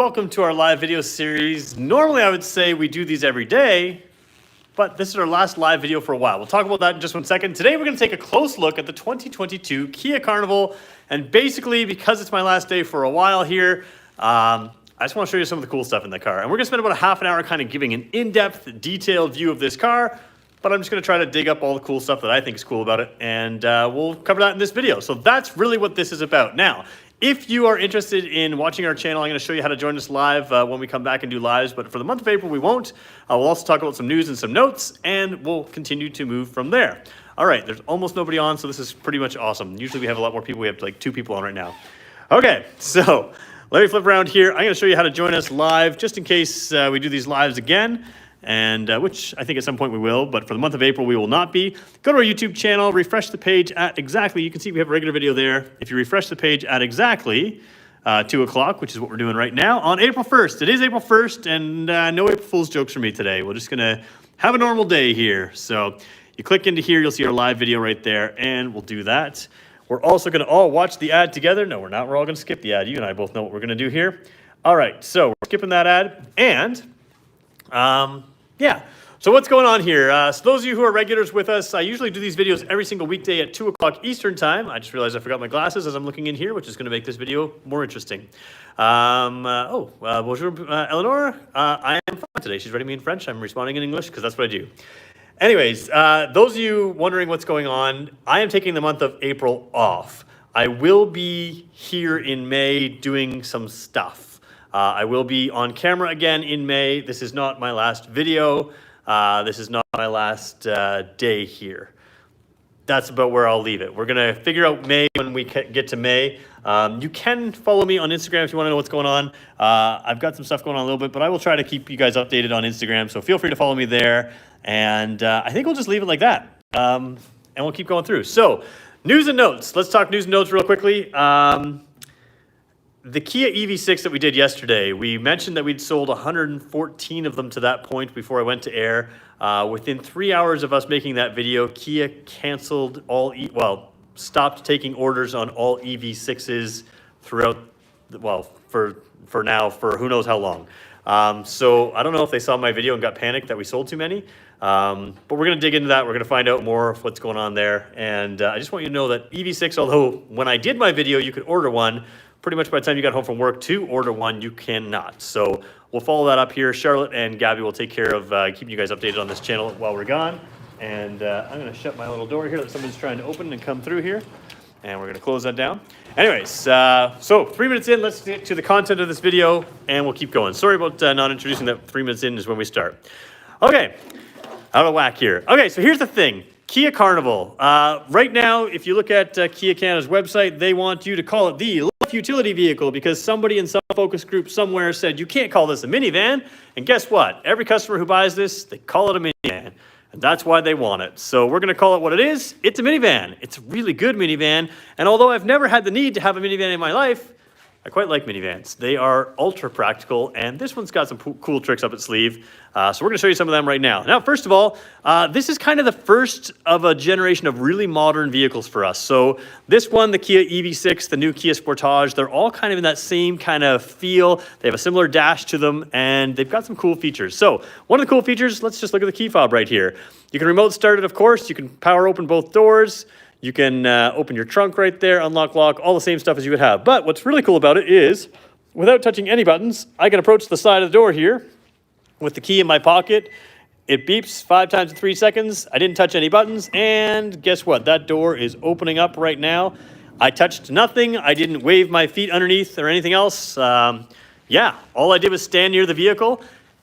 Welcome to our live video series. Normally I would say we do these every day, but this is our last live video for a while. We'll talk about that in just 1 second. Today we're going to take a close look at the 2022 Kia Carnival, and basically because it's my last day for a while here, I just want to show you some of the cool stuff in the car. And we're going to spend about a half an hour kind of giving an in-depth, detailed view of this car, but I'm just going to try to dig up all the cool stuff that I think is cool about it, and we'll cover that in this video. So that's really what this is about. Now, if you are interested in watching our channel, I'm going to show you how to join us live when we come back and do lives. But for the month of April, we won't. We'll also talk about some news and some notes, and we'll continue to move from there. All right, there's almost nobody on, so this is pretty much awesome. Usually we have a lot more people. We have like 2 people on right now. Okay, so let me flip around here. I'm going to show you how to join us live, just in case we do these lives again. And which I think at some point we will, but for the month of April we will not be. Go to our YouTube channel, refresh the page at exactly, you can see we have a regular video there. If you refresh the page at exactly 2 o'clock, which is what we're doing right now, on April 1st. It is April 1st, and no April Fool's jokes for me today. We're just gonna have a normal day here. So you click into here, you'll see our live video right there, and we'll do that. We're also gonna all watch the ad together. No, we're not, we're all gonna skip the ad. You and I both know what we're gonna do here. All right, so we're skipping that ad, and yeah, so what's going on here? So those of you who are regulars with us, I usually do these videos every single weekday at 2 o'clock Eastern time. I just realized I forgot my glasses as I'm looking in here, which is going to make this video more interesting. Bonjour, Eleanor. I am fine today. She's writing me in French. I'm responding in English because that's what I do. Anyways, those of you wondering what's going on, I am taking the month of April off. I will be here in May doing some stuff. I will be on camera again in May. This is not my last video. This is not my last day here. That's about where I'll leave it. We're going to figure out May when we get to May. You can follow me on Instagram if you want to know what's going on. I've got some stuff going on a little bit, but I will try to keep you guys updated on Instagram. So feel free to follow me there. And I think we'll just leave it like that. And we'll keep going through. So news and notes. Let's talk news and notes real quickly. The Kia EV6 that we did yesterday, we mentioned that we'd sold 114 of them to that point before I went to air. Within 3 hours of us making that video, Kia canceled stopped taking orders on all EV6s throughout, for now, for who knows how long. So I don't know if they saw my video and got panicked that we sold too many, but we're going to dig into that. We're going to find out more of what's going on there. And I just want you to know that EV6, although when I did my video, you could order one, pretty much by the time you got home from work to order one, you cannot. So we'll follow that up here. Charlotte and Gabby will take care of keeping you guys updated on this channel while we're gone. And I'm going to shut my little door here that somebody's trying to open and come through here. And we're going to close that down. Anyways, so 3 minutes in, let's get to the content of this video, and we'll keep going. Sorry about not introducing that 3 minutes in is when we start. Okay, out of whack here. Okay, so here's the thing. Kia Carnival. Right now, if you look at Kia Canada's website, they want you to call it the life utility vehicle because somebody in some focus group somewhere said you can't call this a minivan. And guess what? Every customer who buys this, they call it a minivan. And that's why they want it. So we're going to call it what it is. It's a minivan. It's a really good minivan. And although I've never had the need to have a minivan in my life, I quite like minivans. They are ultra practical, and this one's got some cool tricks up its sleeve. So we're going to show you some of them right now. Now, first of all, this is kind of the first of a generation of really modern vehicles for us. So this one, the Kia EV6, the new Kia Sportage, they're all kind of in that same kind of feel. They have a similar dash to them, and they've got some cool features. So one of the cool features, let's just look at the key fob right here. You can remote start it, of course. You can power open both doors. You can open your trunk right there, unlock, lock, all the same stuff as you would have. But what's really cool about it is, without touching any buttons, I can approach the side of the door here with the key in my pocket. It beeps 5 times in 3 seconds. I didn't touch any buttons, and guess what? That door is opening up right now. I touched nothing. I didn't wave my feet underneath or anything else. Yeah, all I did was stand near the vehicle,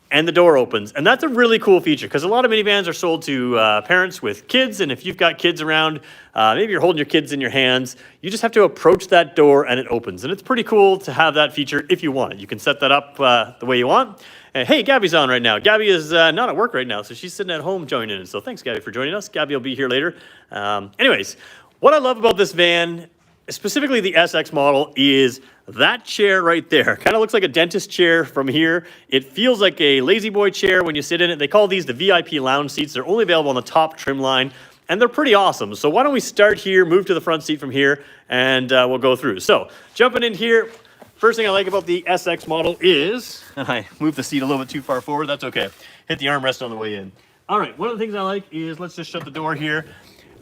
and the door opens. And that's a really cool feature because a lot of minivans are sold to parents with kids. And if you've got kids around, maybe you're holding your kids in your hands, you just have to approach that door and it opens. And it's pretty cool to have that feature if you want it. You can set that up the way you want. And hey, Gabby's on right now. Gabby is not at work right now, so she's sitting at home joining in. So thanks, Gabby, for joining us. Gabby will be here later. Anyways, what I love about this van, specifically the SX model, is that chair right there. Kind of looks like a dentist chair from here. It feels like a lazy boy chair when you sit in it. They call these the VIP lounge seats. They're only available on the top trim line, and they're pretty awesome. So why don't we start here, move to the front seat from here, and we'll go through. So jumping in here, First thing I like about the SX model is, and I moved the seat a little bit too far forward, that's okay. Hit the armrest on the way in. All right, one of the things I like is, let's just shut the door here.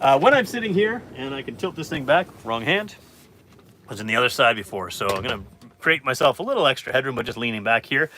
When I'm sitting here, and I can tilt this thing back, wrong hand, was in the other side before, so I'm gonna create myself a little extra headroom by just leaning back here.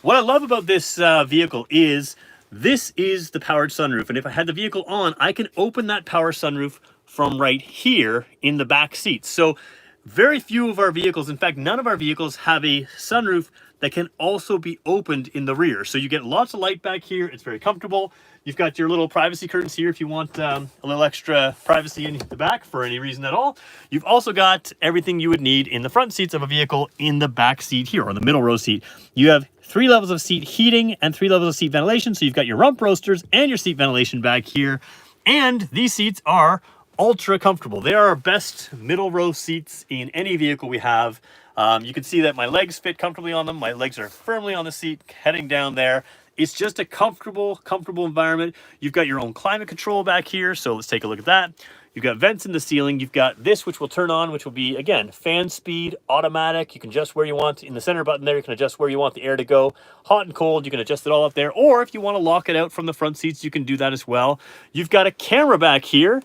What I love about this vehicle is, this is the powered sunroof, and if I had the vehicle on, I can open that power sunroof from right here in the back seat. So very few of our vehicles, in fact, none of our vehicles have a sunroof that can also be opened in the rear. So you get lots of light back here. It's very comfortable. You've got your little privacy curtains here if you want a little extra privacy in the back for any reason at all. You've also got everything you would need in the front seats of a vehicle in the back seat here, or the middle row seat. You have 3 levels of seat heating and 3 levels of seat ventilation. So you've got your rump roasters and your seat ventilation back here. And these seats are ultra comfortable. They are our best middle row seats in any vehicle we have. You can see that my legs fit comfortably on them. My legs are firmly on the seat, heading down there. It's just a comfortable environment. You've got your own climate control back here. So let's take a look at that. You've got vents in the ceiling. You've got this, which will turn on, which will be, again, fan speed, automatic. You can adjust where you want. In the center button there, you can adjust where you want the air to go. Hot and cold, you can adjust it all up there. Or if you want to lock it out from the front seats, you can do that as well. You've got a camera back here,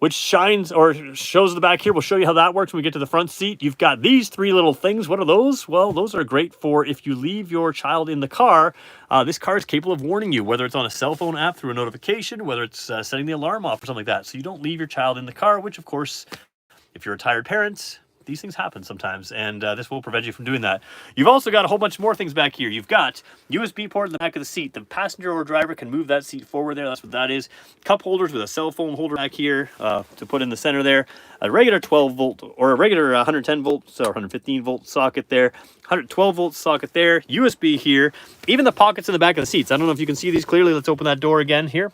which shines or shows the back here. We'll show you how that works when we get to the front seat. You've got these 3 little things. What are those? Well, those are great for if you leave your child in the car. This car is capable of warning you, whether it's on a cell phone app through a notification, whether it's setting the alarm off or something like that. So you don't leave your child in the car, which of course, if you're a tired parent, these things happen sometimes, and this will prevent you from doing that. You've also got a whole bunch more things back here. You've got USB port in the back of the seat. The passenger or driver can move that seat forward there. That's what that is. Cup holders with a cell phone holder back here to put in the center there. A regular 12 volt or a regular 110 volt or 115 volt socket there. 112 volt socket there. USB here. Even the pockets in the back of the seats. I don't know if you can see these clearly. Let's open that door again here.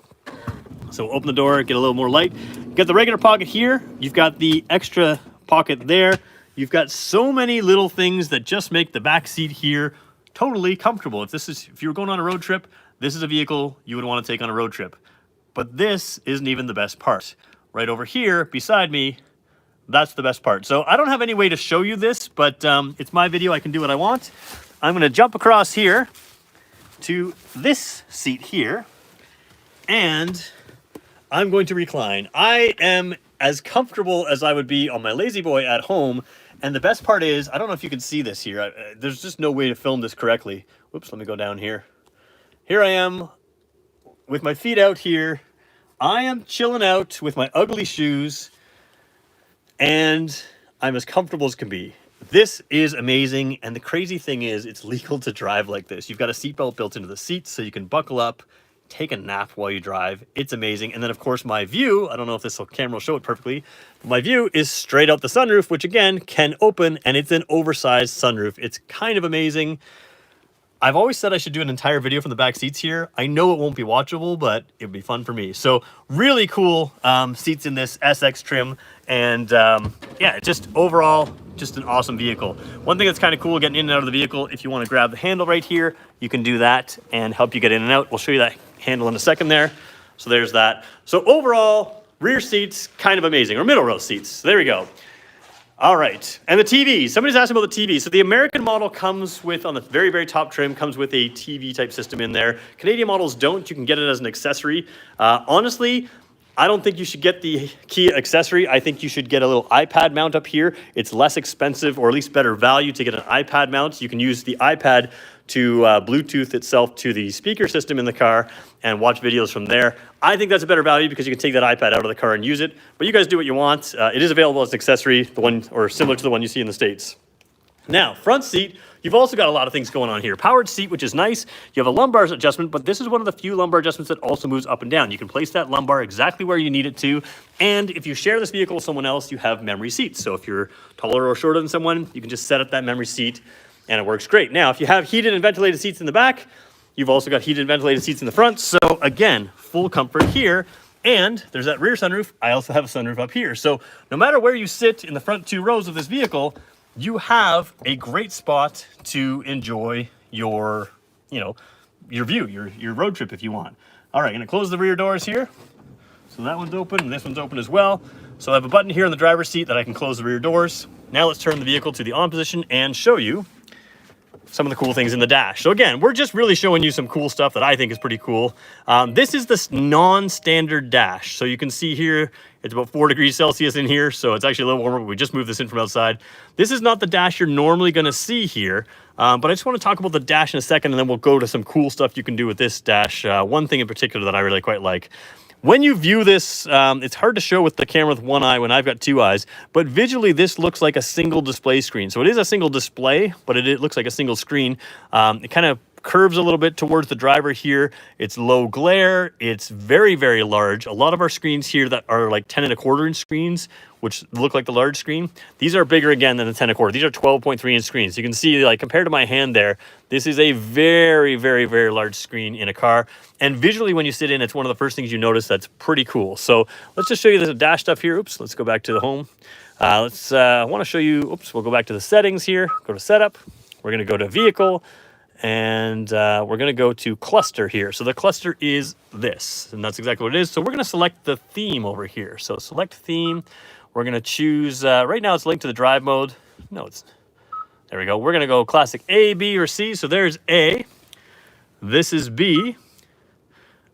So open the door, get a little more light. You've got the regular pocket here. You've got the extra pocket there. You've got so many little things that just make the back seat here totally comfortable. If you're going on a road trip, this is a vehicle you would want to take on a road trip. But this isn't even the best part. Right over here beside me, that's the best part. So I don't have any way to show you this, but it's my video. I can do what I want. I'm going to jump across here to this seat here, and I'm going to recline. I am as comfortable as I would be on my Lazy Boy at home. And the best part is, I don't know if you can see this here. There's just no way to film this correctly. Whoops, let me go down here. Here I am with my feet out here. I am chilling out with my ugly shoes, and I'm as comfortable as can be. This is amazing, and the crazy thing is it's legal to drive like this. You've got a seatbelt built into the seats, so you can buckle up, take a nap while you drive. It's amazing. And then of course my view, I don't know if this camera will show it perfectly, but my view is straight out the sunroof, which again can open, and it's an oversized sunroof. It's kind of amazing. I've always said I should do an entire video from the back seats here. I know it won't be watchable, but it would be fun for me. So really cool seats in this SX trim, and yeah, just overall, just an awesome vehicle. One thing that's kind of cool getting in and out of the vehicle, if you want to grab the handle right here, you can do that and help you get in and out. We'll show you that handle in a second there. So there's that. So overall, rear seats, kind of amazing, or middle row seats. So there we go. All right, and the TV. Somebody's asking about the TV. So the American model comes with, on the very, very top trim, comes with a TV type system in there. Canadian models don't. You can get it as an accessory. Honestly, I don't think you should get the Kia accessory. I think you should get a little iPad mount up here. It's less expensive, or at least better value, to get an iPad mount. You can use the iPad to Bluetooth itself to the speaker system in the car and watch videos from there. I think that's a better value because you can take that iPad out of the car and use it. But you guys do what you want. It is available as an accessory, the one, or similar to the one you see in the States. Now, front seat, you've also got a lot of things going on here. Powered seat, which is nice. You have a lumbar adjustment, but this is one of the few lumbar adjustments that also moves up and down. You can place that lumbar exactly where you need it to. And if you share this vehicle with someone else, you have memory seats. So if you're taller or shorter than someone, you can just set up that memory seat, and it works great. Now, if you have heated and ventilated seats in the back, you've also got heated and ventilated seats in the front. So again, full comfort here. And there's that rear sunroof. I also have a sunroof up here. So no matter where you sit in the front 2 rows of this vehicle, you have a great spot to enjoy your, your view, your road trip if you want. All right, gonna close the rear doors here. So that one's open and this one's open as well. So I have a button here in the driver's seat that I can close the rear doors. Now let's turn the vehicle to the on position and show you some of the cool things in the dash. So again, we're just really showing you some cool stuff that I think is pretty cool. This is the non-standard dash. So you can see here, it's about 4 degrees Celsius in here. So it's actually a little warmer, but we just moved this in from outside. This is not the dash you're normally gonna see here. But I just wanna talk about the dash in a second, and then we'll go to some cool stuff you can do with this dash. One thing in particular that I really quite like. When you view this, it's hard to show with the camera with one eye when I've got 2 eyes, but visually this looks like a single display screen. So it is a single display, but it looks like a single screen. It kind of curves a little bit towards the driver here. It's low glare. It's very, very large. A lot of our screens here that are like 10 1/4 inch screens, which look like the large screen, these are bigger again than the 10 1/4. These are 12.3 inch screens. You can see, like, compared to my hand there, this is a very, very, very large screen in a car. And visually, when you sit in, it's one of the first things you notice that's pretty cool. So let's just show you the dash stuff here. Oops, let's go back to the home. I want to show you, oops, we'll go back to the settings here, go to setup. We're going to go to vehicle. And we're going to go to cluster here. So the cluster is this, and that's exactly what it is. So we're going to select the theme over here. So select theme. We're going to choose, right now it's linked to the drive mode. No, there we go. We're going to go classic A, B, or C. So there's A. This is B,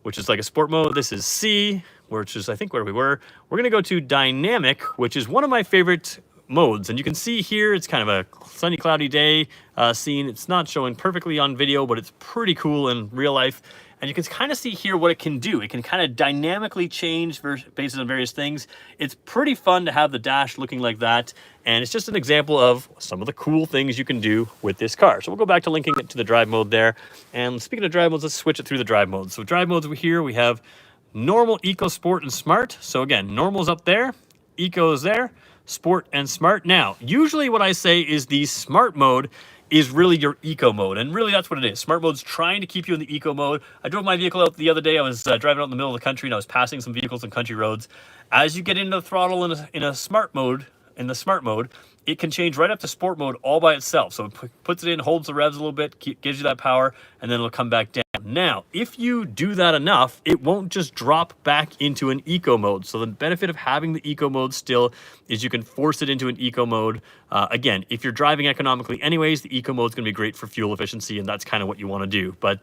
which is like a sport mode. This is C, which is, I think, where we were. We're going to go to dynamic, which is one of my favorite modes. And you can see here, it's kind of a sunny, cloudy day scene. It's not showing perfectly on video, but it's pretty cool in real life. And you can kind of see here what it can do. It can kind of dynamically change based on various things. It's pretty fun to have the dash looking like that. And it's just an example of some of the cool things you can do with this car. So we'll go back to linking it to the drive mode there. And speaking of drive modes, let's switch it through the drive modes. So drive modes over here, we have normal, eco, sport, and smart. So again, normal's up there, eco is there, sport and smart. Now, usually what I say is the smart mode is really your eco mode, and really that's what it is. Smart mode's trying to keep you in the eco mode. I drove my vehicle out the other day. I was driving out in the middle of the country, and I was passing some vehicles on country roads. As you get into the throttle in a smart mode, it can change right up to sport mode all by itself. So it puts it in, holds the revs a little bit, gives you that power, and then it'll come back down. Now, if you do that enough, it won't just drop back into an eco mode. So the benefit of having the eco mode still is you can force it into an eco mode. Again, if you're driving economically anyways, the eco mode is going to be great for fuel efficiency, and that's kind of what you want to do. But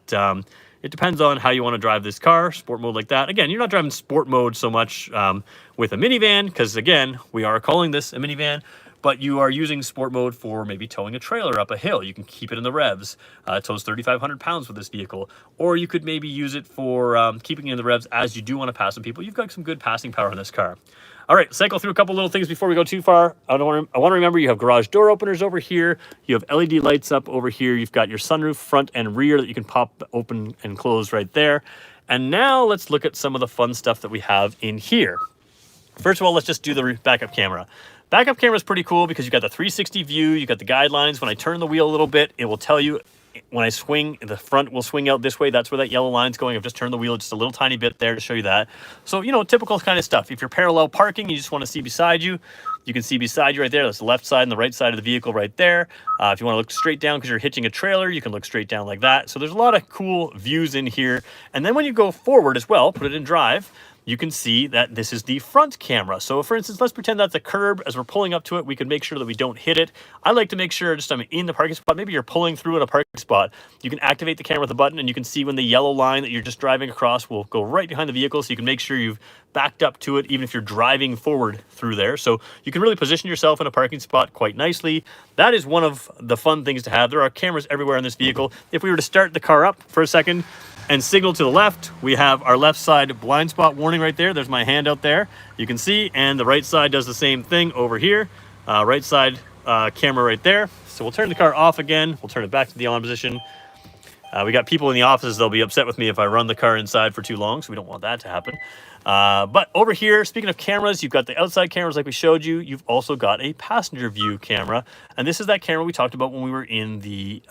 it depends on how you want to drive this car. Sport mode like that. Again, you're not driving sport mode so much with a minivan, because again, we are calling this a minivan. But you are using sport mode for maybe towing a trailer up a hill. You can keep it in the revs. It tows 3,500 pounds with this vehicle. Or you could maybe use it for keeping it in the revs as you do want to pass some people. You've got some good passing power in this car. All right, cycle through a couple little things before we go too far. I want to remember you have garage door openers over here. You have LED lights up over here. You've got your sunroof front and rear that you can pop open and close right there. And now let's look at some of the fun stuff that we have in here. First of all, let's just do the backup camera. Backup camera is pretty cool because you got the 360 view, you got the guidelines. When I turn the wheel a little bit, it will tell you when I swing, the front will swing out this way. That's where that yellow line's going. I've just turned the wheel just a little tiny bit there to show you that. So, you know, typical kind of stuff. If you're parallel parking, you just want to see beside you, you can see beside you right there. That's the left side and the right side of the vehicle right there. If you want to look straight down because you're hitching a trailer, you can look straight down like that. So there's a lot of cool views in here. And then when you go forward as well, put it in drive, you can see that this is the front camera. So for instance, let's pretend that's a curb. As we're pulling up to it, we can make sure that we don't hit it. I like to make sure just I'm in the parking spot. Maybe you're pulling through in a parking spot. You can activate the camera with a button, and you can see when the yellow line that you're just driving across will go right behind the vehicle. So you can make sure you've backed up to it, even if you're driving forward through there. So you can really position yourself in a parking spot quite nicely. That is one of the fun things to have. There are cameras everywhere in this vehicle. If we were to start the car up for a second and signal to the left, we have our left side blind spot warning right there. There's my hand out there, you can see, and the right side does the same thing over here. Right side camera right there. So we'll turn the car off again. We'll turn it back to the on position. We got people in the office. They'll be upset with me if I run the car inside for too long, so we don't want that to happen. But over here, speaking of cameras, you've got the outside cameras like we showed you. You've also got a passenger view camera, and this is that camera we talked about when we were in the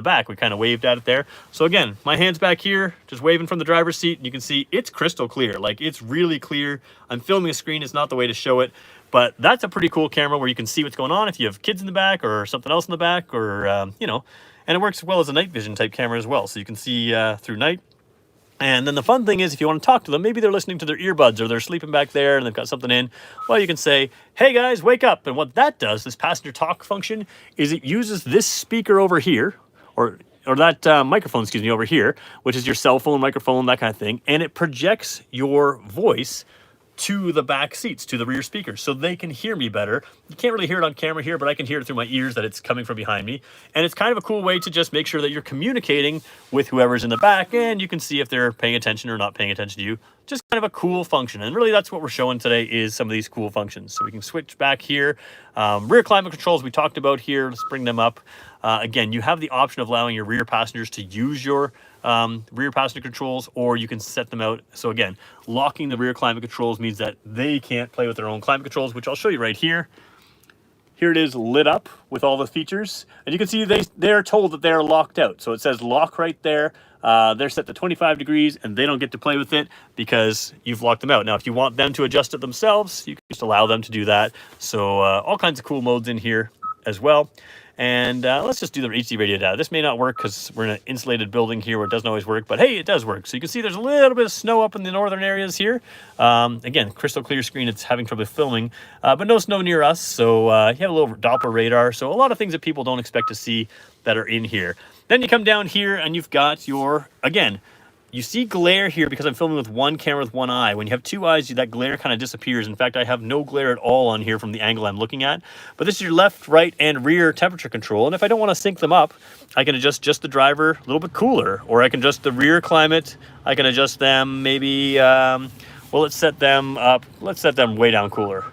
back. We kind of waved at it there. So again, my hand's back here, just waving from the driver's seat, and you can see it's crystal clear. Like, it's really clear. I'm filming a screen. It's not the way to show it, but that's a pretty cool camera where you can see what's going on if you have kids in the back or something else in the back, or you know, and it works well as a night vision type camera as well. So you can see through night. And then the fun thing is, if you want to talk to them, maybe they're listening to their earbuds or they're sleeping back there and they've got something in, well, you can say, hey guys, wake up. And what that does, this passenger talk function, is it uses this speaker over here, or that microphone, excuse me, over here, which is your cell phone microphone, that kind of thing. And it projects your voice to the back seats, to the rear speakers, so they can hear me better. You can't really hear it on camera here, but I can hear it through my ears that it's coming from behind me. And it's kind of a cool way to just make sure that you're communicating with whoever's in the back, and you can see if they're paying attention or not paying attention to you. Just kind of a cool function. And really that's what we're showing today, is some of these cool functions. So we can switch back here. Rear climate controls we talked about here. Let's bring them up. Again, you have the option of allowing your rear passengers to use your rear passenger controls, or you can set them out. So again, locking the rear climate controls means that they can't play with their own climate controls, which I'll show you right here. Here it is lit up with all the features, and you can see they're told that they're locked out. So it says lock right there. They're set to 25 degrees and they don't get to play with it because you've locked them out. Now, if you want them to adjust it themselves, you can just allow them to do that. So all kinds of cool modes in here as well. And let's just do the HD radio data. This may not work because we're in an insulated building here where it doesn't always work, but hey, it does work. So you can see there's a little bit of snow up in the northern areas here. Again, crystal clear screen, it's having trouble filming, but no snow near us. So you have a little Doppler radar. So a lot of things that people don't expect to see that are in here. Then you come down here and you've got your, again, you see glare here because I'm filming with one camera with one eye. When you have two eyes, that glare kind of disappears. In fact, I have no glare at all on here from the angle I'm looking at. But this is your left, right, and rear temperature control. And if I don't want to sync them up, I can adjust just the driver a little bit cooler, or I can adjust the rear climate. I can adjust them maybe, well, let's set them up. Let's set them way down cooler.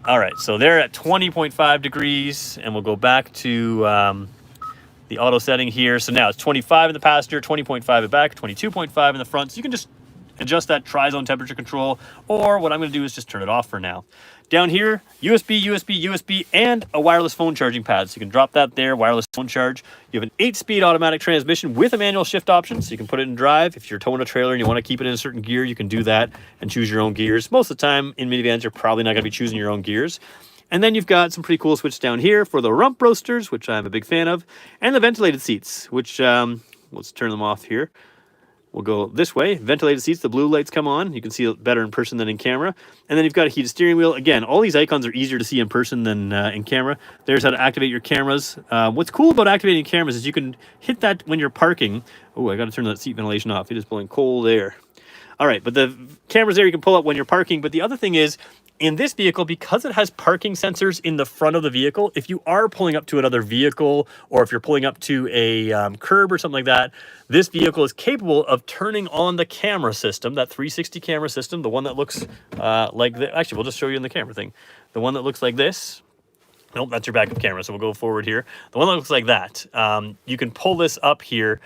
All right, so they're at 20.5 degrees, and we'll go back to the auto setting here. So now it's 25 in the passenger, 20.5 in the back, 22.5 in the front. So you can just adjust that tri-zone temperature control, or what I'm going to do is just turn it off for now. Down here, USB, USB, USB, and a wireless phone charging pad. So you can drop that there, wireless phone charge. You have an 8-speed automatic transmission with a manual shift option, so you can put it in drive. If you're towing a trailer and you want to keep it in a certain gear, you can do that and choose your own gears. Most of the time in minivans, you're probably not going to be choosing your own gears. And then you've got some pretty cool switches down here for the rump roasters, which I'm a big fan of, and the ventilated seats, which, let's turn them off here. We'll go this way. Ventilated seats, the blue lights come on. You can see it better in person than in camera. And then you've got a heated steering wheel. Again, all these icons are easier to see in person than in camera. There's how to activate your cameras. What's cool about activating cameras is you can hit that when you're parking. Oh, I got to turn that seat ventilation off. It is blowing cold air. All right, but the camera's there you can pull up when you're parking. But the other thing is, in this vehicle, because it has parking sensors in the front of the vehicle, if you are pulling up to another vehicle, or if you're pulling up to a curb or something like that, this vehicle is capable of turning on the camera system, that 360 camera system, the one that looks like this. Actually, we'll just show you in the camera thing. The one that looks like this. Nope, that's your backup camera, so we'll go forward here. The one that looks like that, you can pull this up here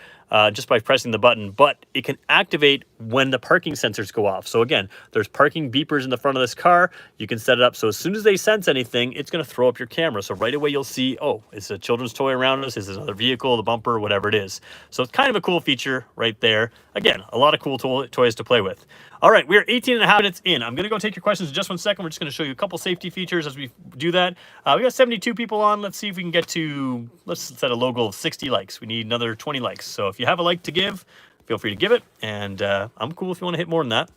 just by pressing the button, but it can activate when the parking sensors go off. So again, there's parking beepers in the front of this car. You can set it up so as soon as they sense anything, it's going to throw up your camera. So right away you'll see, oh, it's a children's toy around us, it's another vehicle, the bumper, whatever it is. So it's kind of a cool feature right there. Again, a lot of cool toys to play with. All right, we're 18 and a half minutes in. I'm going to go take your questions in just 1 second. We're just going to show you a couple safety features as we do that. We got 72 people on. Let's see if we can get to, let's set a low goal of 60 likes. We need another 20 likes. So if you have a like to give, feel free to give it. And I'm cool if you want to hit more than that.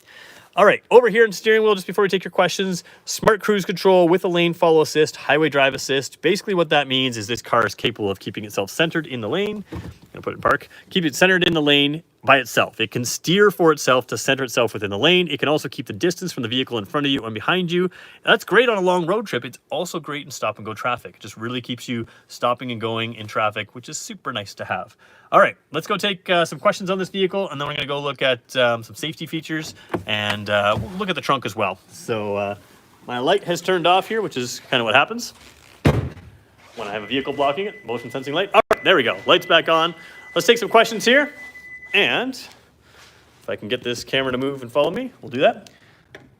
All right, over here in steering wheel, just before we take your questions, smart cruise control with a lane follow assist, highway drive assist. Basically what that means is this car is capable of keeping itself centered in the lane. I'm gonna put it in park. Keep it centered in the lane by itself. It can steer for itself to center itself within the lane. It can also keep the distance from the vehicle in front of you and behind you. That's great on a long road trip. It's also great in stop and go traffic. It just really keeps you stopping and going in traffic, which is super nice to have. All right, let's go take some questions on this vehicle, and then we're gonna go look at some safety features, and we'll look at the trunk as well. So my light has turned off here, which is kind of what happens when I have a vehicle blocking it. Motion sensing light. All right, there we go. Light's back on. Let's take some questions here. And if I can get this camera to move and follow me, we'll do that.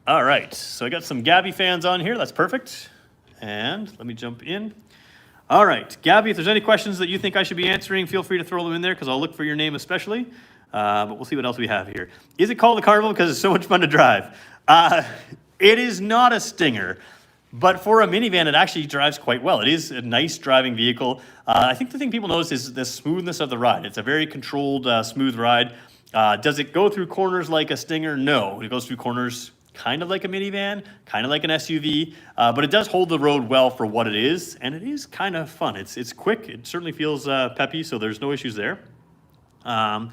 All right, so I got some Gabby fans on here. That's perfect. And let me jump in. All right, Gabby, if there's any questions that you think I should be answering, feel free to throw them in there because I'll look for your name especially. But we'll see what else we have here. Is it called the Carnival because it's so much fun to drive? It is not a stinger. But for a minivan, it actually drives quite well. It is a nice driving vehicle. I think the thing people notice is the smoothness of the ride. It's a very controlled, smooth ride. Does it go through corners like a Stinger? No, it goes through corners kind of like a minivan, kind of like an SUV, but it does hold the road well for what it is, and it is kind of fun. It's quick. It certainly feels peppy, so there's no issues there. You're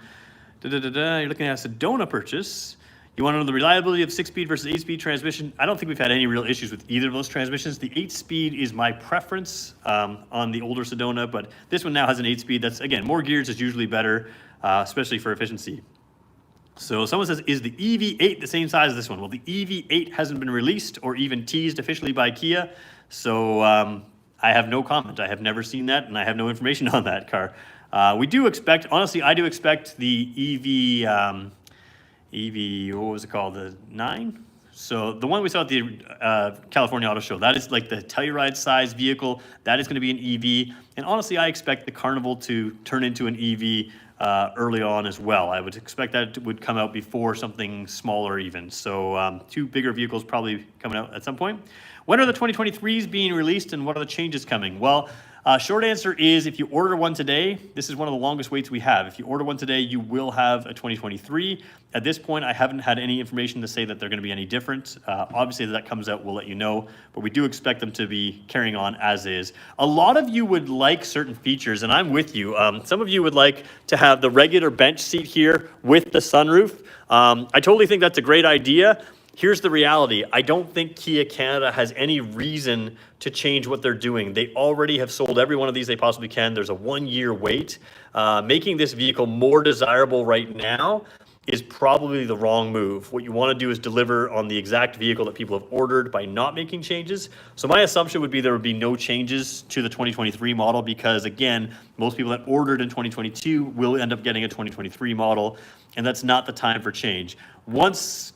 looking at a Sedona purchase. You want to know the reliability of 6-speed versus 8-speed transmission? I don't think we've had any real issues with either of those transmissions. The 8-speed is my preference on the older Sedona, but this one now has an 8-speed. That's, again, more gears is usually better, especially for efficiency. So someone says, is the EV8 the same size as this one? Well, the EV8 hasn't been released or even teased officially by Kia, so I have no comment. I have never seen that, and I have no information on that car. We do expect, honestly, I do expect the what was it called, the 9? So the one we saw at the California Auto Show, that is like the Telluride size vehicle. That is going to be an EV. And honestly, I expect the Carnival to turn into an EV early on as well. I would expect that it would come out before something smaller even. So 2 bigger vehicles probably coming out at some point. When are the 2023s being released and what are the changes coming? Well, short answer is if you order one today, this is one of the longest waits we have. If you order one today, you will have a 2023. At this point, I haven't had any information to say that they're going to be any different. Obviously, as that comes out, we'll let you know, but we do expect them to be carrying on as is. A lot of you would like certain features, and I'm with you. Some of you would like to have the regular bench seat here with the sunroof. I totally think that's a great idea. Here's the reality. I don't think Kia Canada has any reason to change what they're doing. They already have sold every one of these they possibly can. There's a 1-year wait. Making this vehicle more desirable right now is probably the wrong move. What you want to do is deliver on the exact vehicle that people have ordered by not making changes. So my assumption would be there would be no changes to the 2023 model because, again, most people that ordered in 2022 will end up getting a 2023 model, and that's not the time for change. Once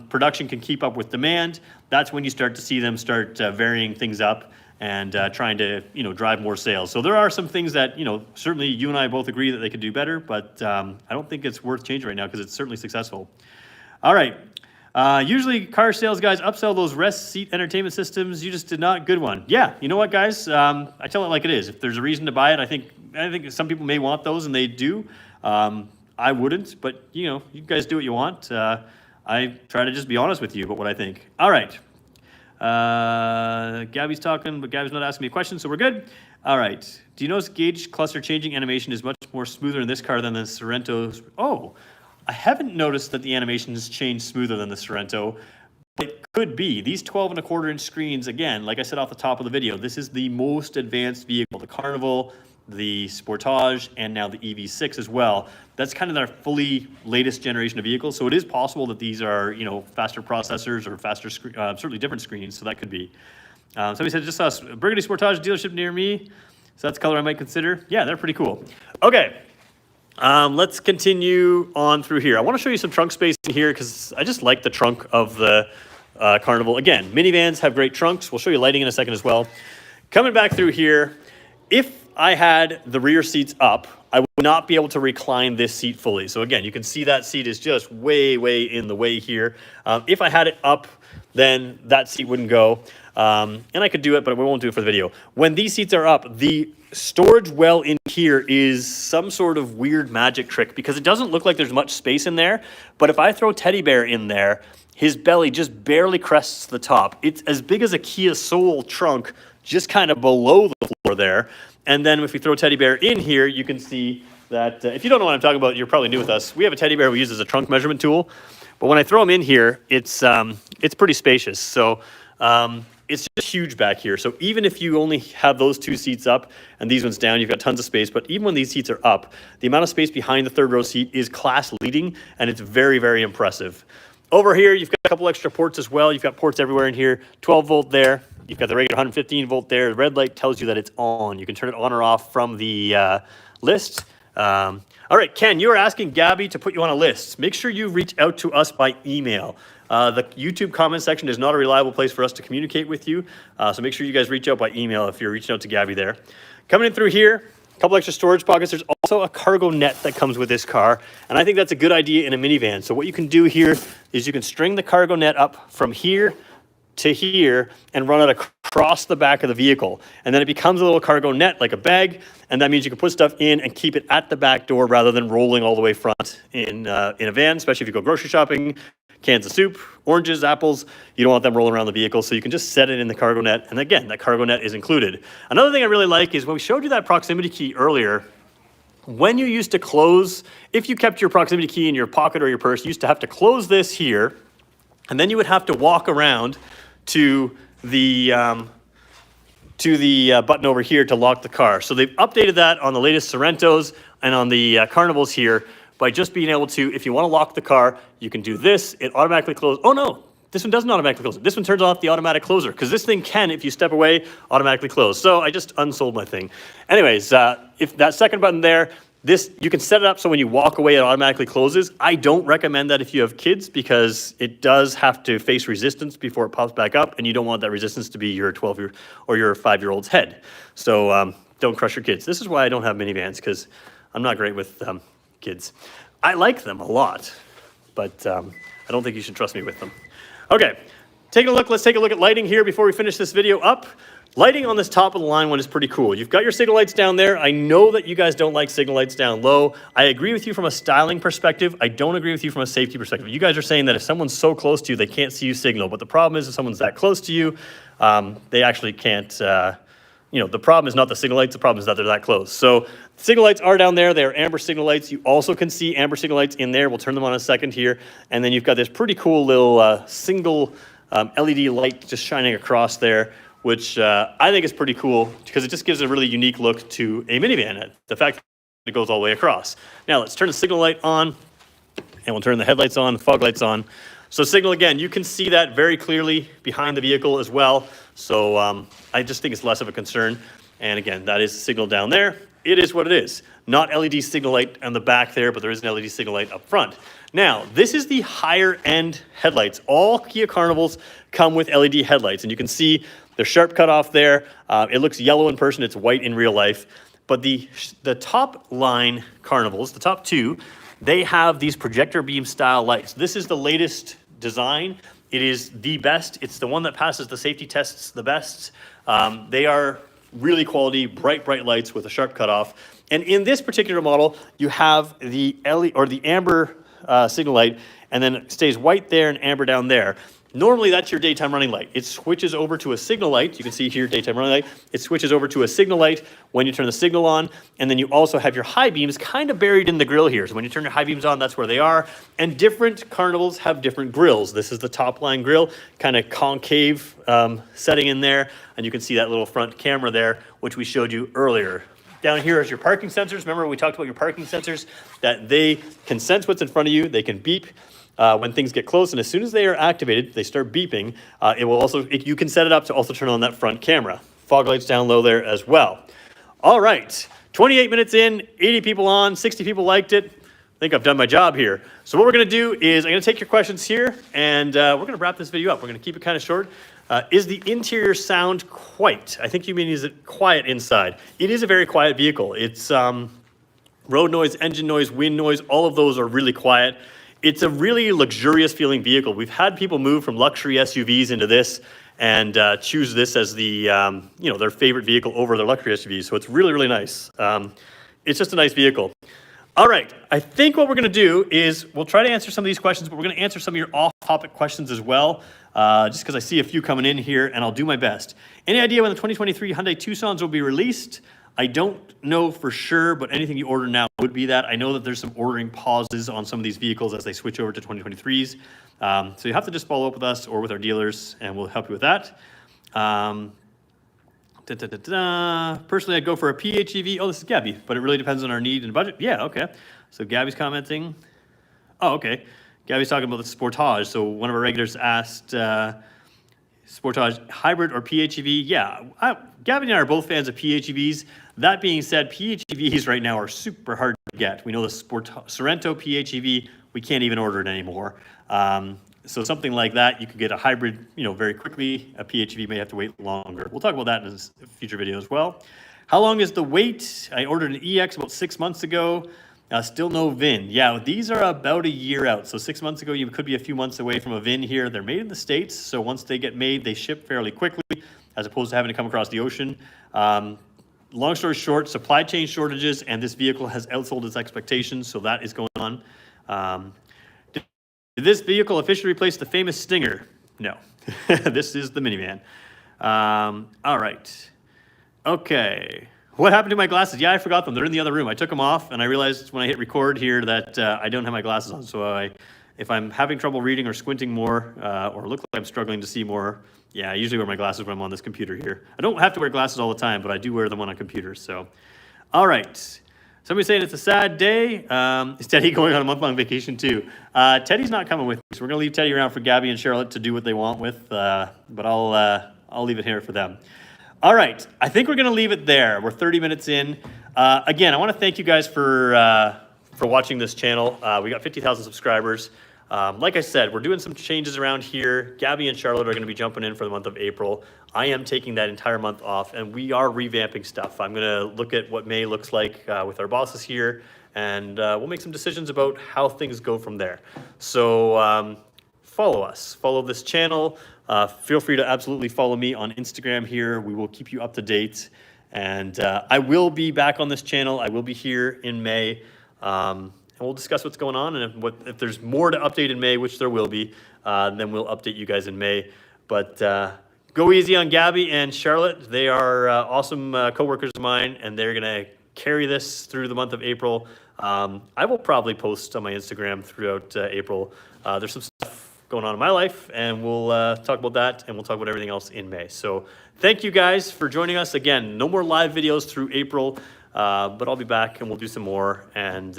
production can keep up with demand, that's when you start to see them start varying things up and trying to, drive more sales. So there are some things that, certainly you and I both agree that they could do better, but I don't think it's worth changing right now because it's certainly successful. All right. Usually car sales guys upsell those rest seat entertainment systems. You just did not. Good one. Yeah. You know what, guys? I tell it like it is. If there's a reason to buy it, I think some people may want those, and they do. I wouldn't, but you guys do what you want. I try to just be honest with you about what I think. All right. Gabby's talking, but Gabby's not asking me a question, so we're good. All right. Do you notice gauge cluster changing animation is much more smoother in this car than the Sorrento's? Oh, I haven't noticed that the animation has changed smoother than the Sorrento, but it could be. These 12.25-inch screens, again, like I said off the top of the video, this is the most advanced vehicle. The Carnival, the Sportage, and now the EV6 as well. That's kind of their fully latest generation of vehicles. So it is possible that these are, faster processors or faster, certainly different screens. So that could be. Somebody said, just saw a Burgundy Sportage dealership near me. So that's a color I might consider. Yeah, they're pretty cool. Okay. Let's continue on through here. I want to show you some trunk space in here because I just like the trunk of the Carnival. Again, minivans have great trunks. We'll show you lighting in a second as well. Coming back through here, if I had the rear seats up, I would not be able to recline this seat fully. So again, you can see that seat is just way, way in the way here. If I had it up, then that seat wouldn't go. And I could do it, but we won't do it for the video. When these seats are up, the storage well in here is some sort of weird magic trick because it doesn't look like there's much space in there. But if I throw Teddy Bear in there, his belly just barely crests the top. It's as big as a Kia Soul trunk, just kind of below the floor there. And then if we throw Teddy Bear in here, you can see that if you don't know what I'm talking about, you're probably new with us. We have a Teddy Bear we use as a trunk measurement tool. But when I throw him in here, it's pretty spacious. So it's just huge back here. So even if you only have those 2 seats up and these ones down, you've got tons of space. But even when these seats are up, the amount of space behind the third row seat is class leading, and it's very, very impressive. Over here, you've got a couple extra ports as well. You've got ports everywhere in here. 12 volt there. You've got the regular 115 volt there. The red light tells you that it's on. You can turn it on or off from the list. All right, Ken, you were asking Gabby to put you on a list. Make sure you reach out to us by email. The YouTube comment section is not a reliable place for us to communicate with you. So make sure you guys reach out by email if you're reaching out to Gabby there. Coming in through here, a couple extra storage pockets. There's also a cargo net that comes with this car. And I think that's a good idea in a minivan. So what you can do here is you can string the cargo net up from here to here and run it across the back of the vehicle. And then it becomes a little cargo net, like a bag, and that means you can put stuff in and keep it at the back door rather than rolling all the way front in a van, especially if you go grocery shopping, cans of soup, oranges, apples. You don't want them rolling around the vehicle, so you can just set it in the cargo net. And again, that cargo net is included. Another thing I really like is when we showed you that proximity key earlier, when you used to close, if you kept your proximity key in your pocket or your purse, you used to have to close this here, and then you would have to walk around to the button over here to lock the car. So they've updated that on the latest Sorrentos and on the Carnivals here by just being able to, if you want to lock the car, you can do this. It automatically closes. Oh no, this one doesn't automatically close. This one turns off the automatic closer because this thing can, if you step away, automatically close. So I just unsold my thing. Anyways, if that second button there, this, you can set it up so when you walk away, it automatically closes. I don't recommend that if you have kids because it does have to face resistance before it pops back up, and you don't want that resistance to be your 12-year or your 5-year-old's head. So don't crush your kids. This is why I don't have minivans, because I'm not great with kids. I like them a lot, but I don't think you should trust me with them. Okay, take a look. Let's take a look at lighting here before we finish this video up. Lighting on this top of the line one is pretty cool. You've got your signal lights down there. I know that you guys don't like signal lights down low. I agree with you from a styling perspective. I don't agree with you from a safety perspective. You guys are saying that if someone's so close to you, they can't see you signal. But the problem is if someone's that close to you, they actually can't, the problem is not the signal lights. The problem is that they're that close. So signal lights are down there. They are amber signal lights. You also can see amber signal lights in there. We'll turn them on in a second here. And then you've got this pretty cool little single LED light just shining across there, which I think is pretty cool because it just gives a really unique look to a minivan. The fact that it goes all the way across. Now let's turn the signal light on, and we'll turn the headlights on, fog lights on. So signal, again, you can see that very clearly behind the vehicle as well. So I just think it's less of a concern. And again, that is signal down there. It is what it is. Not LED signal light on the back there, but there is an LED signal light up front. Now, this is the higher end headlights. All Kia Carnivals come with LED headlights, and you can see they're sharp cut off there. It looks yellow in person, it's white in real life. But the top line Carnivals, the top two, they have these projector beam style lights. This is the latest design. It is the best. It's the one that passes the safety tests the best. They are really quality, bright lights with a sharp cutoff. And in this particular model, you have the LED or the amber signal light, and then it stays white there and amber down there. Normally, that's your daytime running light. It switches over to a signal light. You can see here, daytime running light. It switches over to a signal light when you turn the signal on. And then you also have your high beams kind of buried in the grille here. So when you turn your high beams on, that's where they are. And different Carnivals have different grills. This is the top line grill, kind of concave setting in there. And you can see that little front camera there, which we showed you earlier. Down here is your parking sensors. Remember we talked about your parking sensors, that they can sense what's in front of you. They can beep when things get close, and as soon as they are activated, they start beeping. It will also, you can set it up to also turn on that front camera. Fog lights down low there as well. All right, 28 minutes in, 80 people on, 60 people liked it. I think I've done my job here. So what we're gonna do is I'm gonna take your questions here, and we're gonna wrap this video up. We're gonna keep it kind of short. Is the interior sound quiet? I think you mean, is it quiet inside? It is a very quiet vehicle. It's road noise, engine noise, wind noise, all of those are really quiet. It's a really luxurious feeling vehicle. We've had people move from luxury SUVs into this and choose this as the, their favorite vehicle over their luxury SUVs. So it's really, really nice. It's just a nice vehicle. All right, I think what we're gonna do is we'll try to answer some of these questions, but we're gonna answer some of your off-topic questions as well, just because I see a few coming in here, and I'll do my best. Any idea when the 2023 Hyundai Tucsons will be released? I don't know for sure, but anything you order now would be that. I know that there's some ordering pauses on some of these vehicles as they switch over to 2023s. So you have to just follow up with us or with our dealers, and we'll help you with that. Personally, I'd go for a PHEV. Oh, this is Gabby, but it really depends on our need and budget. Yeah, okay. So Gabby's commenting. Oh, okay. Gabby's talking about the Sportage. So one of our regulars asked, Sportage hybrid or PHEV? Yeah, Gabby and I are both fans of PHEVs. That being said, PHEVs right now are super hard to get. We know the Sorrento PHEV, we can't even order it anymore. So something like that, you could get a hybrid, very quickly. A PHEV may have to wait longer. We'll talk about that in a future video as well. How long is the wait? I ordered an EX about 6 months ago. Still no VIN. Yeah, these are about a year out. So 6 months ago, you could be a few months away from a VIN here. They're made in the States, so once they get made, they ship fairly quickly. as opposed to having to come across the ocean. Long story short, supply chain shortages, and this vehicle has outsold its expectations, so that is going on. Did this vehicle officially replace the famous Stinger? No. This is the minivan. All right. Okay. What happened to my glasses? Yeah, I forgot them. They're in the other room. I took them off, and I realized when I hit record here that I don't have my glasses on. So if I'm having trouble reading or squinting more, or look like I'm struggling to see more, yeah, I usually wear my glasses when I'm on this computer here. I don't have to wear glasses all the time, but I do wear them on a computer. So, all right. Somebody's saying it's a sad day. Is Teddy going on a month-long vacation too? Teddy's not coming with me, so we're gonna leave Teddy around for Gabby and Charlotte to do what they want with. But I'll leave it here for them. All right, I think we're gonna leave it there. We're 30 minutes in. Again, I want to thank you guys for watching this channel. We got 50,000 subscribers. Like I said, we're doing some changes around here. Gabby and Charlotte are going to be jumping in for the month of April. I am taking that entire month off, and we are revamping stuff. I'm going to look at what May looks like with our bosses here, and we'll make some decisions about how things go from there. So follow us. Follow this channel. Feel free to absolutely follow me on Instagram here. We will keep you up to date. And I will be back on this channel. I will be here in May. And we'll discuss what's going on, and if there's more to update in May, which there will be, then we'll update you guys in May. But go easy on Gabby and Charlotte. They are awesome co-workers of mine, and they're going to carry this through the month of April. I will probably post on my Instagram throughout April. There's some stuff going on in my life, and we'll talk about that, and we'll talk about everything else in May. So thank you guys for joining us. Again, no more live videos through April, but I'll be back, and we'll do some more, and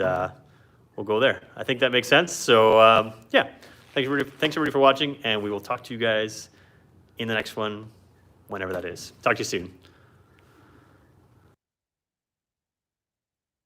we'll go there. I think that makes sense. So yeah, thanks everybody for watching, and we will talk to you guys in the next one, whenever that is. Talk to you soon.